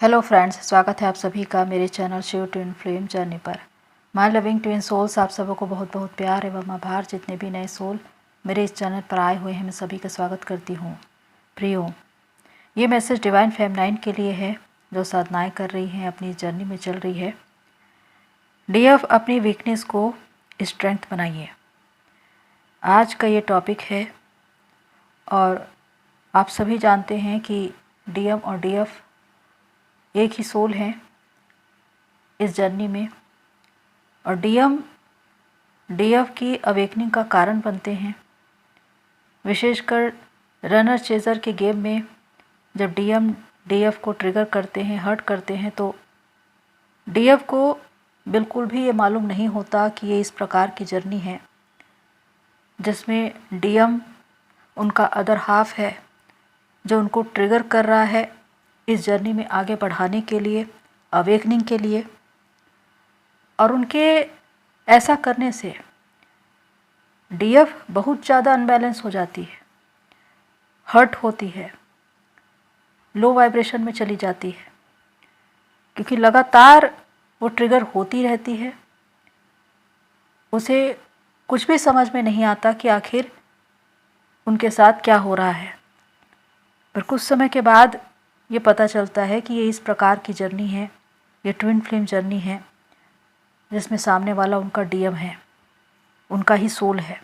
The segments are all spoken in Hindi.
हेलो फ्रेंड्स, स्वागत है आप सभी का मेरे channel Shiv twin flame journey पर। माय लविंग ट्विन सोल्स, आप सबों को बहुत बहुत प्यार एवं आभार। जितने भी नए सोल मेरे इस चैनल पर आए हुए हैं, मैं सभी का स्वागत करती हूँ। प्रियो, ये मैसेज डिवाइन फेमिनाइन के लिए है जो साधनाएं कर रही हैं, अपनी जर्नी में चल रही है। डीएफ, अपनी वीकनेस को स्ट्रेंथ बनाइए। आज का ये टॉपिक है और आप सभी जानते हैं कि डीएम और डीएफ एक ही सोल हैं इस जर्नी में, और डीएफ की अवेकनिंग का कारण बनते हैं। विशेषकर रनर चेजर के गेम में जब डीएफ को ट्रिगर करते हैं, हर्ट करते हैं, तो डीएफ को बिल्कुल भी ये मालूम नहीं होता कि ये इस प्रकार की जर्नी है जिसमें डीएम उनका अदर हाफ है जो उनको ट्रिगर कर रहा है इस जर्नी में आगे बढ़ाने के लिए, अवेकनिंग के लिए। और उनके ऐसा करने से डीएफ बहुत ज़्यादा अनबैलेंस हो जाती है, हर्ट होती है, लो वाइब्रेशन में चली जाती है, क्योंकि लगातार वो ट्रिगर होती रहती है। उसे कुछ भी समझ में नहीं आता कि आखिर उनके साथ क्या हो रहा है। पर कुछ समय के बाद ये पता चलता है कि ये इस प्रकार की जर्नी है, ये ट्विन फ्लेम जर्नी है जिसमें सामने वाला उनका डीएम है, उनका ही सोल है।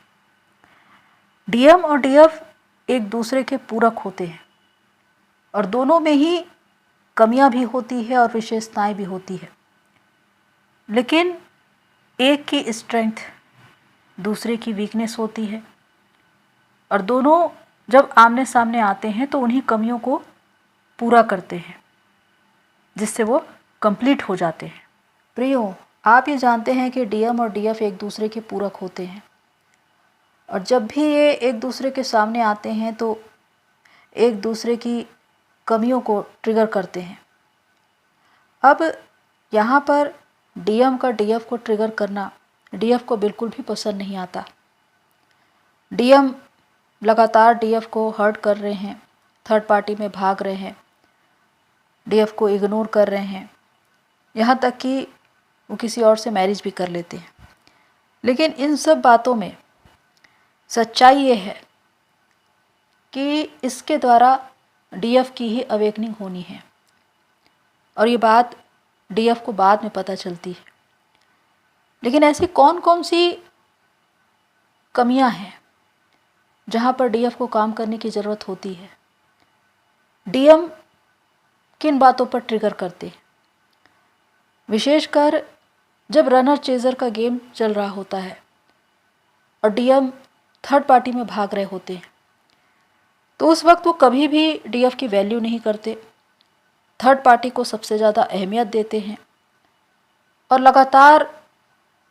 डीएम और डीएफ एक दूसरे के पूरक होते हैं और दोनों में ही कमियां भी होती है और विशेषताएं भी होती है, लेकिन एक की स्ट्रेंथ दूसरे की वीकनेस होती है और दोनों जब आमने सामने आते हैं तो उन्हीं कमियों को पूरा करते हैं जिससे वो कंप्लीट हो जाते हैं। प्रियो, आप ये जानते हैं कि डीएम और डीएफ एक दूसरे के पूरक होते हैं और जब भी ये एक दूसरे के सामने आते हैं तो एक दूसरे की कमियों को ट्रिगर करते हैं। अब यहाँ पर डीएम का डीएफ को ट्रिगर करना डीएफ को बिल्कुल भी पसंद नहीं आता। डीएम लगातार डीएफ को हर्ट कर रहे हैं, थर्ड पार्टी में भाग रहे हैं, डीएफ को इग्नोर कर रहे हैं, यहाँ तक कि वो किसी और से मैरिज भी कर लेते हैं। लेकिन इन सब बातों में सच्चाई ये है कि इसके द्वारा डीएफ की ही अवेकनिंग होनी है और ये बात डीएफ को बाद में पता चलती है। लेकिन ऐसी कौन कौन सी कमियां हैं जहाँ पर डीएफ को काम करने की ज़रूरत होती है? डीएम किन बातों पर ट्रिगर करते हैं? विशेषकर जब रनर चेजर का गेम चल रहा होता है और डीएम थर्ड पार्टी में भाग रहे होते हैं, तो उस वक्त वो कभी भी डीएफ की वैल्यू नहीं करते, थर्ड पार्टी को सबसे ज़्यादा अहमियत देते हैं और लगातार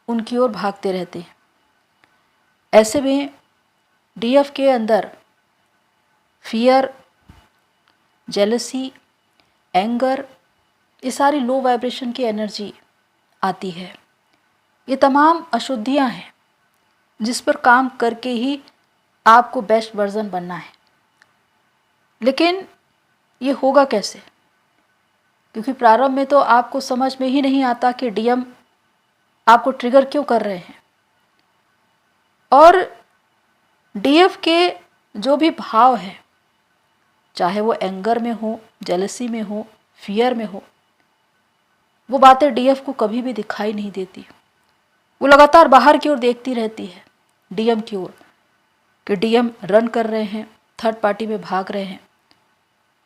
उनकी ओर भागते रहते हैं। ऐसे में डीएफ के अंदर फियर, जेलसी, एंगर, ये सारी लो वाइब्रेशन की एनर्जी आती है। ये तमाम अशुद्धियां हैं जिस पर काम करके ही आपको बेस्ट वर्जन बनना है। लेकिन ये होगा कैसे? क्योंकि प्रारंभ में तो आपको समझ में ही नहीं आता कि डीएम आपको ट्रिगर क्यों कर रहे हैं और डीएफ के जो भी भाव हैं, चाहे वो एंगर में हो, जेलसी में हो, फियर में हो, वो बातें डीएफ को कभी भी दिखाई नहीं देती। वो लगातार बाहर की ओर देखती रहती है, डीएम की ओर, कि डीएम रन कर रहे हैं, थर्ड पार्टी में भाग रहे हैं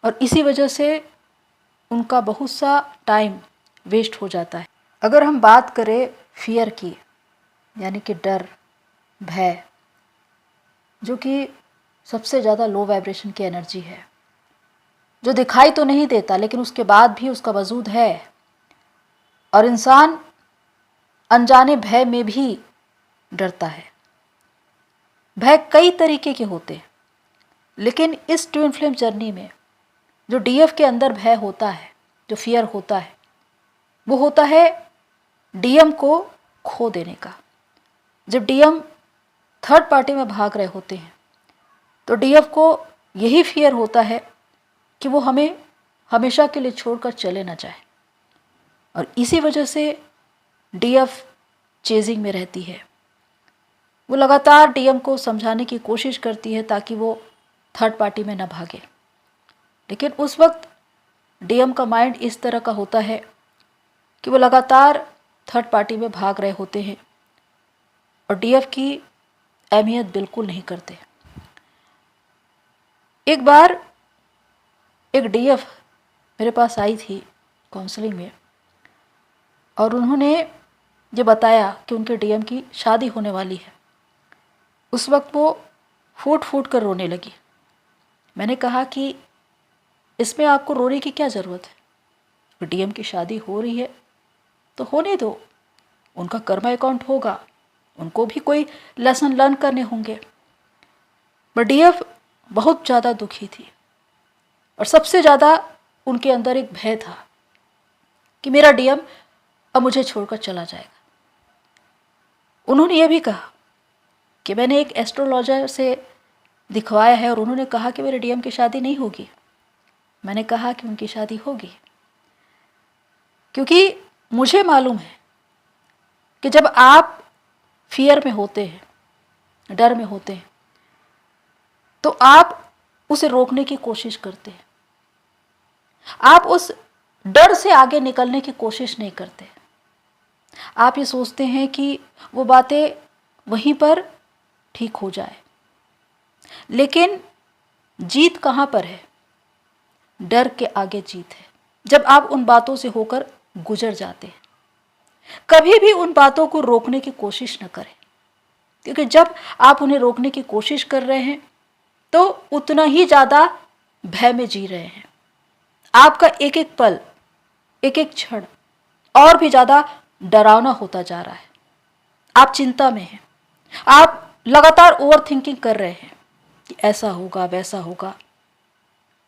और इसी वजह से उनका बहुत सा टाइम वेस्ट हो जाता है। अगर हम बात करें फियर की, यानी कि डर, भय, जो कि सबसे ज़्यादा लो वाइब्रेशन की एनर्जी है, जो दिखाई तो नहीं देता लेकिन उसके बाद भी उसका वजूद है और इंसान अनजाने भय में भी डरता है। भय कई तरीके के होते हैं, लेकिन इस ट्विन फ्लेम जर्नी में जो डीएफ के अंदर भय होता है, जो फियर होता है, वो होता है डीएम को खो देने का। जब डीएम थर्ड पार्टी में भाग रहे होते हैं तो डीएफ को यही फियर होता है कि वो हमें हमेशा के लिए छोड़कर चले ना जाए। और इसी वजह से डीएफ चेजिंग में रहती है। वो लगातार डीएम को समझाने की कोशिश करती है ताकि वो थर्ड पार्टी में ना भागे, लेकिन उस वक्त डीएम का माइंड इस तरह का होता है कि वो लगातार थर्ड पार्टी में भाग रहे होते हैं और डीएफ की अहमियत बिल्कुल नहीं करते। एक बार एक डीएफ मेरे पास आई थी काउंसलिंग में और उन्होंने ये बताया कि उनके डीएम की शादी होने वाली है। उस वक्त वो फूट फूट कर रोने लगी। मैंने कहा कि इसमें आपको रोने की क्या ज़रूरत है, डीएम की शादी हो रही है तो होने दो, उनका कर्मा अकाउंट होगा, उनको भी कोई लेसन लर्न करने होंगे। पर डीएफ बहुत ज़्यादा दुखी थी और सबसे ज़्यादा उनके अंदर एक भय था कि मेरा डीएम अब मुझे छोड़कर चला जाएगा। उन्होंने ये भी कहा कि मैंने एक एस्ट्रोलॉजर से दिखवाया है और उन्होंने कहा कि मेरे डीएम की शादी नहीं होगी। मैंने कहा कि उनकी शादी होगी, क्योंकि मुझे मालूम है कि जब आप फियर में होते हैं, डर में होते हैं, तो आप उसे रोकने की कोशिश करते हैं। आप उस डर से आगे निकलने की कोशिश नहीं करते। आप ये सोचते हैं कि वो बातें वहीं पर ठीक हो जाए, लेकिन जीत कहाँ पर है? डर के आगे जीत है। जब आप उन बातों से होकर गुजर जाते हैं, कभी भी उन बातों को रोकने की कोशिश न करें, क्योंकि जब आप उन्हें रोकने की कोशिश कर रहे हैं तो उतना ही ज़्यादा भय में जी रहे हैं। आपका एक एक पल, एक एक क्षण और भी ज़्यादा डरावना होता जा रहा है। आप चिंता में हैं, आप लगातार ओवर थिंकिंग कर रहे हैं कि ऐसा होगा, वैसा होगा।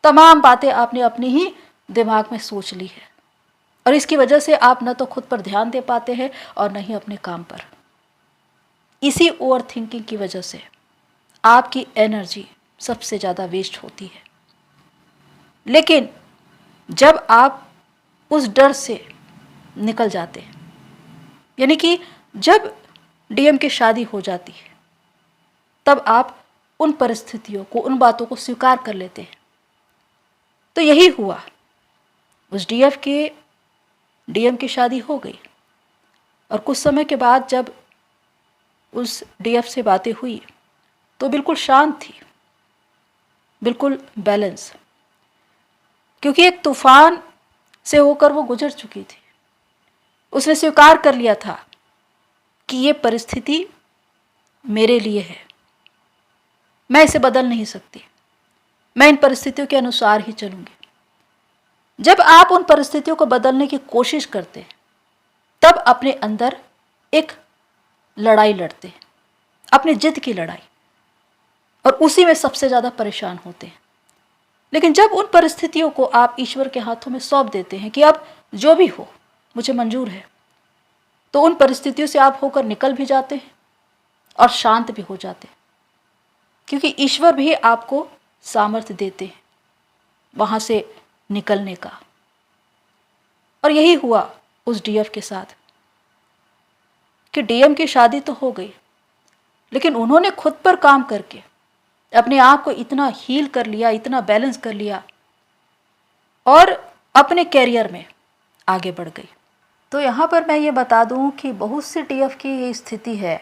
तमाम बातें आपने अपनी ही दिमाग में सोच ली है और इसकी वजह से आप न तो खुद पर ध्यान दे पाते हैं और न ही अपने काम पर। इसी ओवर थिंकिंग की वजह से आपकी एनर्जी सबसे ज़्यादा वेस्ट होती है। लेकिन जब आप उस डर से निकल जाते हैं, यानी कि जब डीएम की शादी हो जाती है, तब आप उन परिस्थितियों को, उन बातों को स्वीकार कर लेते हैं। तो यही हुआ, उस डीएम की शादी हो गई और कुछ समय के बाद जब उस डीएफ से बातें हुई तो बिल्कुल शांत थी, बिल्कुल बैलेंस, क्योंकि एक तूफान से होकर वो गुजर चुकी थी। उसने स्वीकार कर लिया था कि ये परिस्थिति मेरे लिए है, मैं इसे बदल नहीं सकती, मैं इन परिस्थितियों के अनुसार ही चलूंगी। जब आप उन परिस्थितियों को बदलने की कोशिश करते हैं, तब अपने अंदर एक लड़ाई लड़ते हैं, अपनी जिद की लड़ाई, और उसी में सबसे ज़्यादा परेशान होते हैं। लेकिन जब उन परिस्थितियों को आप ईश्वर के हाथों में सौंप देते हैं कि अब जो भी हो मुझे मंजूर है, तो उन परिस्थितियों से आप होकर निकल भी जाते हैं और शांत भी हो जाते हैं, क्योंकि ईश्वर भी आपको सामर्थ्य देते हैं वहाँ से निकलने का। और यही हुआ उस डीएफ के साथ कि डीएम की शादी तो हो गई, लेकिन उन्होंने खुद पर काम करके अपने आप को इतना हील कर लिया, इतना बैलेंस कर लिया और अपने कैरियर में आगे बढ़ गई। तो यहाँ पर मैं ये बता दूँ कि बहुत से डीएफ की ये स्थिति है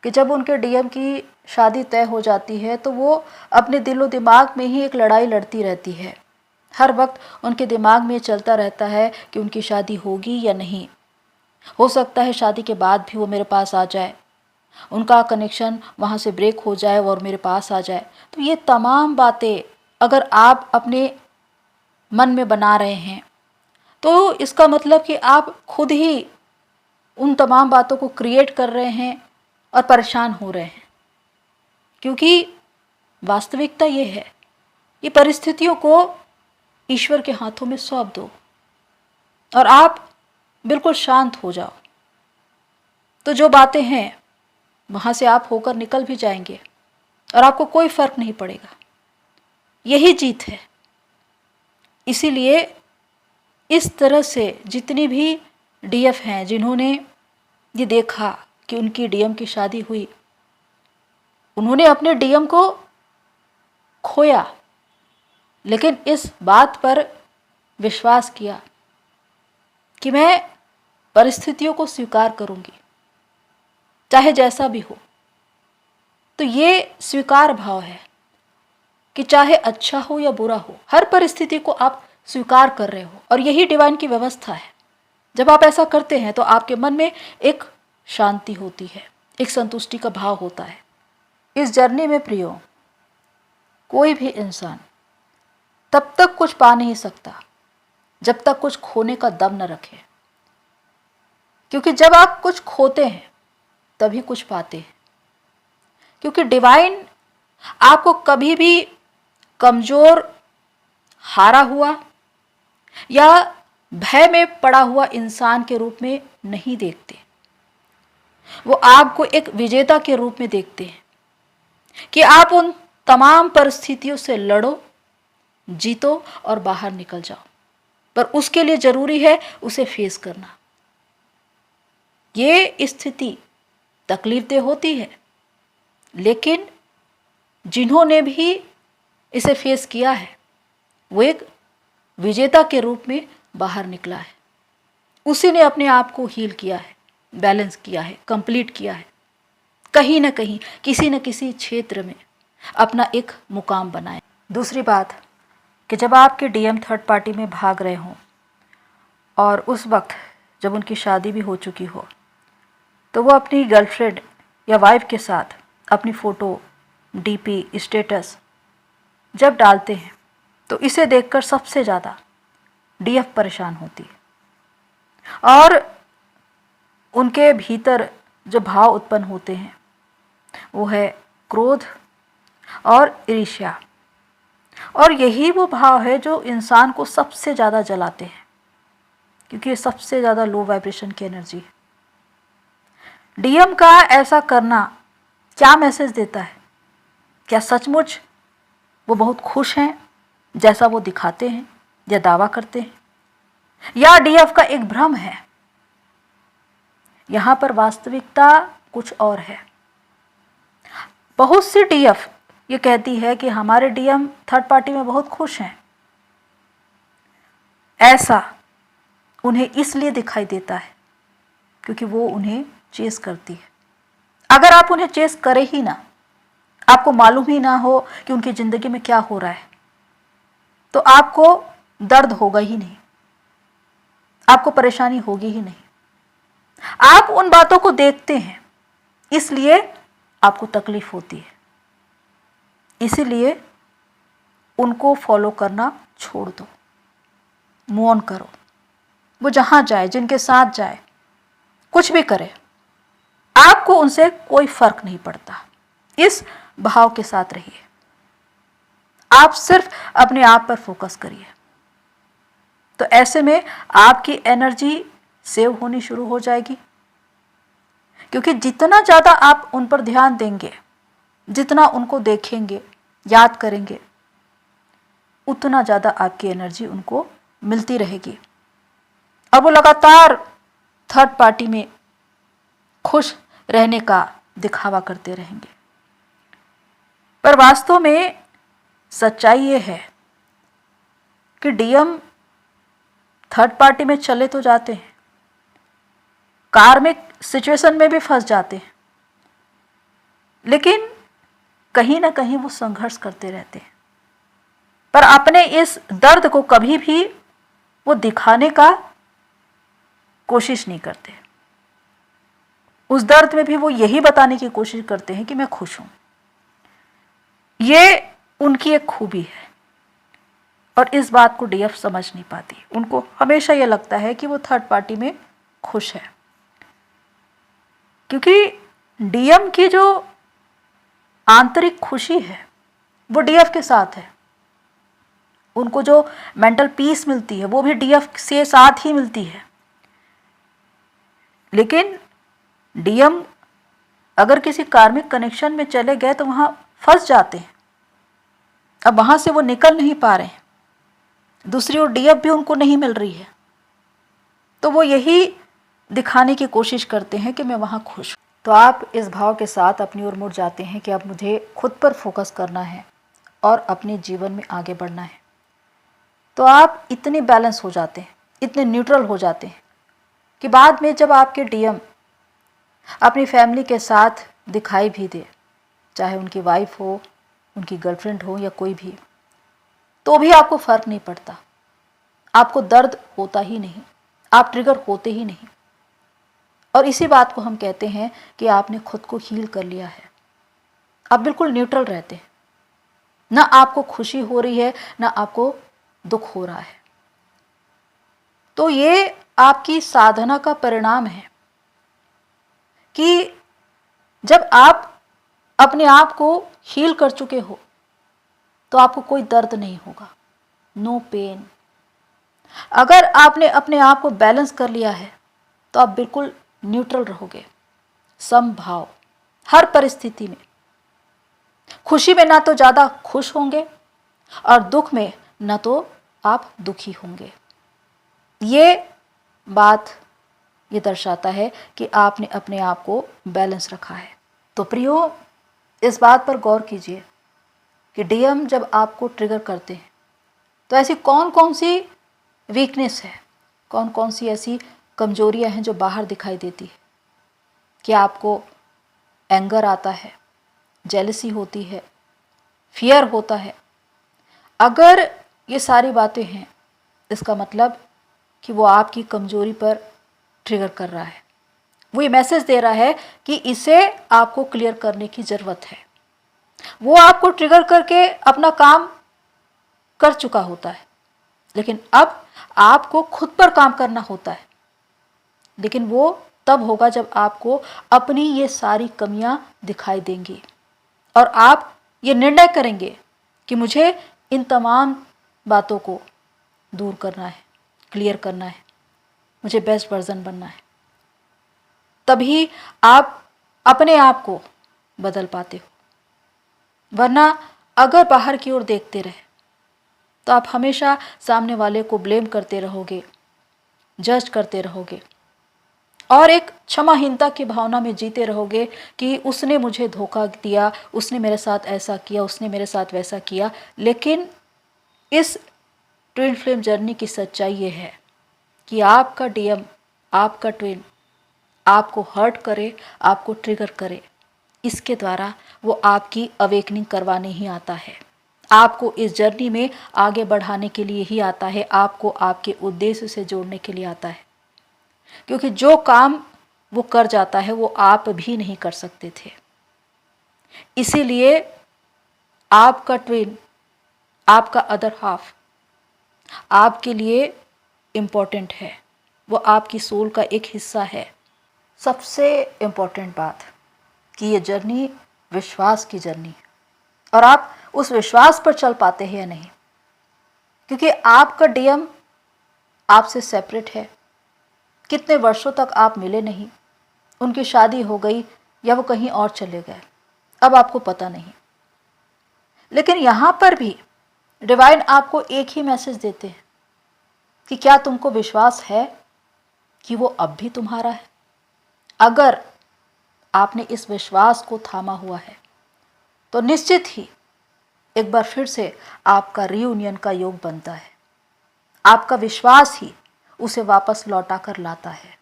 कि जब उनके डीएम की शादी तय हो जाती है तो वो अपने दिलो दिमाग में ही एक लड़ाई लड़ती रहती है। हर वक्त उनके दिमाग में चलता रहता है कि उनकी शादी होगी या नहीं। हो सकता है शादी के बाद भी वो मेरे पास आ जाए, उनका कनेक्शन वहाँ से ब्रेक हो जाए और मेरे पास आ जाए। तो ये तमाम बातें अगर आप अपने मन में बना रहे हैं तो इसका मतलब कि आप खुद ही उन तमाम बातों को क्रिएट कर रहे हैं और परेशान हो रहे हैं। क्योंकि वास्तविकता ये है, ये परिस्थितियों को ईश्वर के हाथों में सौंप दो और आप बिल्कुल शांत हो जाओ, तो जो बातें हैं वहाँ से आप होकर निकल भी जाएंगे और आपको कोई फर्क नहीं पड़ेगा। यही जीत है। इसीलिए इस तरह से जितनी भी डीएफ हैं जिन्होंने ये देखा कि उनकी डीएम की शादी हुई, उन्होंने अपने डीएम को खोया, लेकिन इस बात पर विश्वास किया कि मैं परिस्थितियों को स्वीकार करूंगी, चाहे जैसा भी हो। तो ये स्वीकार भाव है कि चाहे अच्छा हो या बुरा हो, हर परिस्थिति को आप स्वीकार कर रहे हो, और यही डिवाइन की व्यवस्था है। जब आप ऐसा करते हैं तो आपके मन में एक शांति होती है, एक संतुष्टि का भाव होता है। इस जर्नी में प्रियो, कोई भी इंसान तब तक कुछ पा नहीं सकता जब तक कुछ खोने का दम न रखे, क्योंकि जब आप कुछ खोते हैं तभी कुछ पाते हैं। क्योंकि डिवाइन आपको कभी भी कमजोर, हारा हुआ या भय में पड़ा हुआ इंसान के रूप में नहीं देखते। वो आपको एक विजेता के रूप में देखते हैं कि आप उन तमाम परिस्थितियों से लड़ो, जीतो और बाहर निकल जाओ। पर उसके लिए जरूरी है उसे फेस करना। ये स्थिति तकलीफदेह होती है, लेकिन जिन्होंने भी इसे फेस किया है वो एक विजेता के रूप में बाहर निकला है। उसी ने अपने आप को हील किया है, बैलेंस किया है, कंप्लीट किया है, कहीं ना कहीं किसी न किसी क्षेत्र में अपना एक मुकाम बनाए। दूसरी बात कि जब आपके डीएम थर्ड पार्टी में भाग रहे हों और उस वक्त जब उनकी शादी भी हो चुकी हो, तो वो अपनी गर्लफ्रेंड या वाइफ के साथ अपनी फ़ोटो, डीपी, स्टेटस जब डालते हैं तो इसे देखकर सबसे ज़्यादा डीएफ परेशान होती है, और उनके भीतर जो भाव उत्पन्न होते हैं वो है क्रोध और ईर्ष्या। और यही वो भाव है जो इंसान को सबसे ज़्यादा जलाते हैं, क्योंकि ये सबसे ज़्यादा लो वाइब्रेशन की एनर्जी है। डीएम का ऐसा करना क्या मैसेज देता है? क्या सचमुच वो बहुत खुश हैं जैसा वो दिखाते हैं या दावा करते हैं, या डीएफ का एक भ्रम है? यहाँ पर वास्तविकता कुछ और है। बहुत सी डीएफ ये कहती है कि हमारे डीएम थर्ड पार्टी में बहुत खुश हैं। ऐसा उन्हें इसलिए दिखाई देता है क्योंकि वो उन्हें चेस करती है। अगर आप उन्हें चेस करे ही ना, आपको मालूम ही ना हो कि उनकी ज़िंदगी में क्या हो रहा है, तो आपको दर्द होगा ही नहीं, आपको परेशानी होगी ही नहीं। आप उन बातों को देखते हैं, इसलिए आपको तकलीफ होती है। इसीलिए उनको फॉलो करना छोड़ दो, मूव ऑन करो। वो जहां जाए, जिनके साथ जाए, कुछ भी करे, आपको उनसे कोई फर्क नहीं पड़ता। इस भाव के साथ रहिए। आप सिर्फ अपने आप पर फोकस करिए। तो ऐसे में आपकी एनर्जी सेव होनी शुरू हो जाएगी, क्योंकि जितना ज़्यादा आप उन पर ध्यान देंगे, जितना उनको देखेंगे, याद करेंगे, उतना ज़्यादा आपकी एनर्जी उनको मिलती रहेगी। अब वो लगातार थर्ड पार्टी में खुश रहने का दिखावा करते रहेंगे, पर वास्तव में सच्चाई ये है कि डीएम थर्ड पार्टी में चले तो जाते हैं, कार्मिक सिचुएशन में भी फंस जाते हैं, लेकिन कहीं ना कहीं वो संघर्ष करते रहते हैं। पर अपने इस दर्द को कभी भी वो दिखाने का कोशिश नहीं करते। उस दर्द में भी वो यही बताने की कोशिश करते हैं कि मैं खुश हूं। ये उनकी एक खूबी है, और इस बात को डीएफ समझ नहीं पाती। उनको हमेशा ये लगता है कि वो थर्ड पार्टी में खुश है, क्योंकि डीएम की जो आंतरिक खुशी है वो डीएफ के साथ है। उनको जो मेंटल पीस मिलती है वो भी डीएफ से साथ ही मिलती है। लेकिन डीएम अगर किसी कार्मिक कनेक्शन में चले गए तो वहां फंस जाते हैं। अब वहां से वो निकल नहीं पा रहे हैं। दूसरी ओर डीएफ भी उनको नहीं मिल रही है, तो वो यही दिखाने की कोशिश करते हैं कि मैं वहाँ खुश हूँ। तो आप इस भाव के साथ अपनी ओर मुड़ जाते हैं कि अब मुझे खुद पर फोकस करना है और अपने जीवन में आगे बढ़ना है। तो आप इतने बैलेंस हो जाते हैं, इतने न्यूट्रल हो जाते हैं कि बाद में जब आपके डीएम अपनी फैमिली के साथ दिखाई भी दे, चाहे उनकी वाइफ हो, उनकी गर्लफ्रेंड हो या कोई भी, तो भी आपको फर्क नहीं पड़ता, आपको दर्द होता ही नहीं, आप ट्रिगर होते ही नहीं। और इसी बात को हम कहते हैं कि आपने खुद को हील कर लिया है। आप बिल्कुल न्यूट्रल रहते हैं, ना आपको खुशी हो रही है ना आपको दुख हो रहा है। तो ये आपकी साधना का परिणाम है कि जब आप अपने आप को हील कर चुके हो तो आपको कोई दर्द नहीं होगा, नो पेन। अगर आपने अपने आप को बैलेंस कर लिया है तो आप बिल्कुल न्यूट्रल रहोगे, समभाव हर परिस्थिति में। खुशी में ना तो ज़्यादा खुश होंगे और दुख में ना तो आप दुखी होंगे। ये बात ये दर्शाता है कि आपने अपने आप को बैलेंस रखा है। तो प्रियो, इस बात पर गौर कीजिए कि डीएम जब आपको ट्रिगर करते हैं तो ऐसी कौन कौन सी वीकनेस है, कौन कौन सी ऐसी कमजोरियां हैं जो बाहर दिखाई देती है। कि आपको एंगर आता है, जेलसी होती है, फियर होता है। अगर ये सारी बातें हैं, इसका मतलब कि वो आपकी कमजोरी पर ट्रिगर कर रहा है। वो ये मैसेज दे रहा है कि इसे आपको क्लियर करने की ज़रूरत है। वो आपको ट्रिगर करके अपना काम कर चुका होता है, लेकिन अब आपको खुद पर काम करना होता है। लेकिन वो तब होगा जब आपको अपनी ये सारी कमियां दिखाई देंगी और आप ये निर्णय करेंगे कि मुझे इन तमाम बातों को दूर करना है, क्लियर करना है, मुझे बेस्ट वर्जन बनना है। तभी आप अपने आप को बदल पाते हो। वरना अगर बाहर की ओर देखते रहे तो आप हमेशा सामने वाले को ब्लेम करते रहोगे, जज करते रहोगे और एक क्षमाहीनता की भावना में जीते रहोगे कि उसने मुझे धोखा दिया, उसने मेरे साथ ऐसा किया, उसने मेरे साथ वैसा किया। लेकिन इस ट्विन फ्लेम जर्नी की सच्चाई ये है कि आपका डीएम, आपका ट्विन आपको हर्ट करे, आपको ट्रिगर करे, इसके द्वारा वो आपकी अवेकनिंग करवाने ही आता है। आपको इस जर्नी में आगे बढ़ाने के लिए ही आता है, आपको आपके उद्देश्य से जोड़ने के लिए आता है। क्योंकि जो काम वो कर जाता है वो आप भी नहीं कर सकते थे। इसीलिए आपका ट्विन, आपका अदर हाफ आपके लिए इम्पोर्टेंट है, वो आपकी सोल का एक हिस्सा है। सबसे इम्पोर्टेंट बात कि ये जर्नी विश्वास की जर्नी है और आप उस विश्वास पर चल पाते हैं या नहीं। क्योंकि आपका डीएम आपसे सेपरेट है, कितने वर्षों तक आप मिले नहीं, उनकी शादी हो गई या वो कहीं और चले गए, अब आपको पता नहीं। लेकिन यहाँ पर भी डिवाइन आपको एक ही मैसेज देते हैं कि क्या तुमको विश्वास है कि वो अब भी तुम्हारा है। अगर आपने इस विश्वास को थामा हुआ है तो निश्चित ही एक बार फिर से आपका रियूनियन का योग बनता है। आपका विश्वास ही उसे वापस लौटा कर लाता है,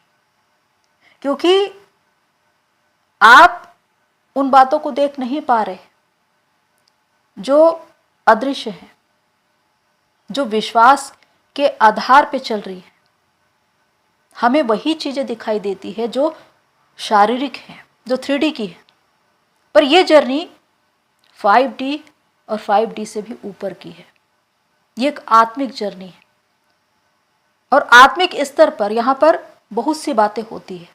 क्योंकि आप उन बातों को देख नहीं पा रहे जो अदृश्य हैं, जो विश्वास के आधार पे चल रही है। हमें वही चीजें दिखाई देती है जो शारीरिक हैं, जो 3D की है, पर यह जर्नी 5D और 5D से भी ऊपर की है। ये एक आत्मिक जर्नी है और आत्मिक स्तर पर यहाँ पर बहुत सी बातें होती है।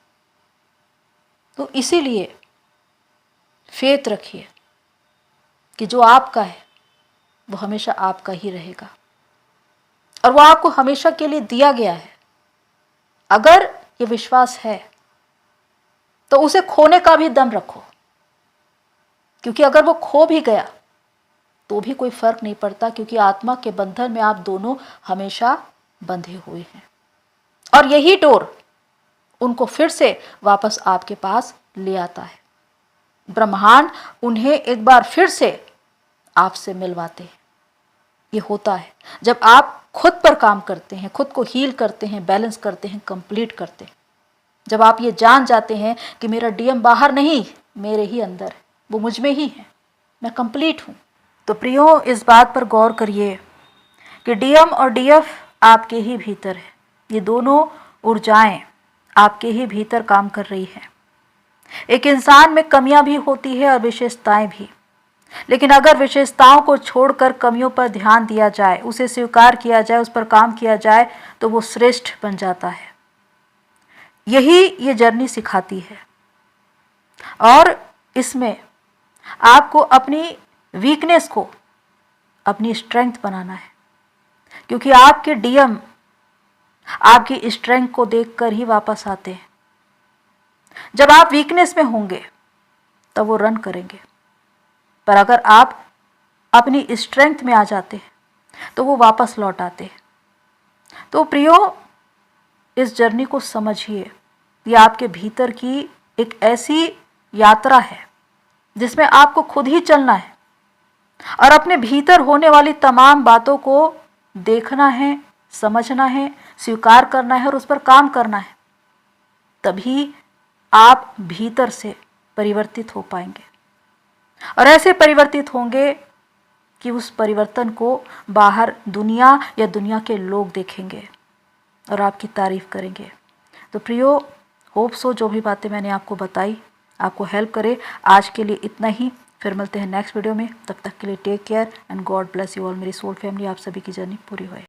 तो इसीलिए फेथ रखिए कि जो आपका है वो हमेशा आपका ही रहेगा और वो आपको हमेशा के लिए दिया गया है। अगर ये विश्वास है तो उसे खोने का भी दम रखो, क्योंकि अगर वो खो भी गया तो भी कोई फर्क नहीं पड़ता, क्योंकि आत्मा के बंधन में आप दोनों हमेशा बंधे हुए हैं। और यही डोर उनको फिर से वापस आपके पास ले आता है। ब्रह्मांड उन्हें एक बार फिर से आपसे मिलवाते हैं। ये होता है जब आप खुद पर काम करते हैं, खुद को हील करते हैं, बैलेंस करते हैं, कंप्लीट करते हैं। जब आप ये जान जाते हैं कि मेरा डीएम बाहर नहीं, मेरे ही अंदर है, वो मुझ में ही है, मैं कंप्लीट हूँ। तो प्रियो, इस बात पर गौर करिए कि डीएम और डीएफ आपके ही भीतर है। ये दोनों ऊर्जाएं आपके ही भीतर काम कर रही है। एक इंसान में कमियां भी होती है और विशेषताएं भी, लेकिन अगर विशेषताओं को छोड़कर कमियों पर ध्यान दिया जाए, उसे स्वीकार किया जाए, उस पर काम किया जाए, तो वो श्रेष्ठ बन जाता है। यही ये जर्नी सिखाती है। और इसमें आपको अपनी वीकनेस को अपनी स्ट्रेंथ बनाना है, क्योंकि आपके डीएम आपकी स्ट्रेंथ को देखकर ही वापस आते हैं। जब आप वीकनेस में होंगे तब वो रन करेंगे, पर अगर आप अपनी स्ट्रेंथ में आ जाते हैं तो वो वापस लौट आते हैं। तो प्रियो, इस जर्नी को समझिए। ये आपके भीतर की एक ऐसी यात्रा है जिसमें आपको खुद ही चलना है और अपने भीतर होने वाली तमाम बातों को देखना है, समझना है, स्वीकार करना है और उस पर काम करना है। तभी आप भीतर से परिवर्तित हो पाएंगे और ऐसे परिवर्तित होंगे कि उस परिवर्तन को बाहर दुनिया या दुनिया के लोग देखेंगे और आपकी तारीफ करेंगे। तो प्रियो, होप सो जो भी बातें मैंने आपको बताई आपको हेल्प करे। आज के लिए इतना ही, फिर मिलते हैं नेक्स्ट वीडियो में। तब तक के लिए take care and God bless you all. मेरी सोल फैमिली, आप सभी की जर्नी पूरी होए।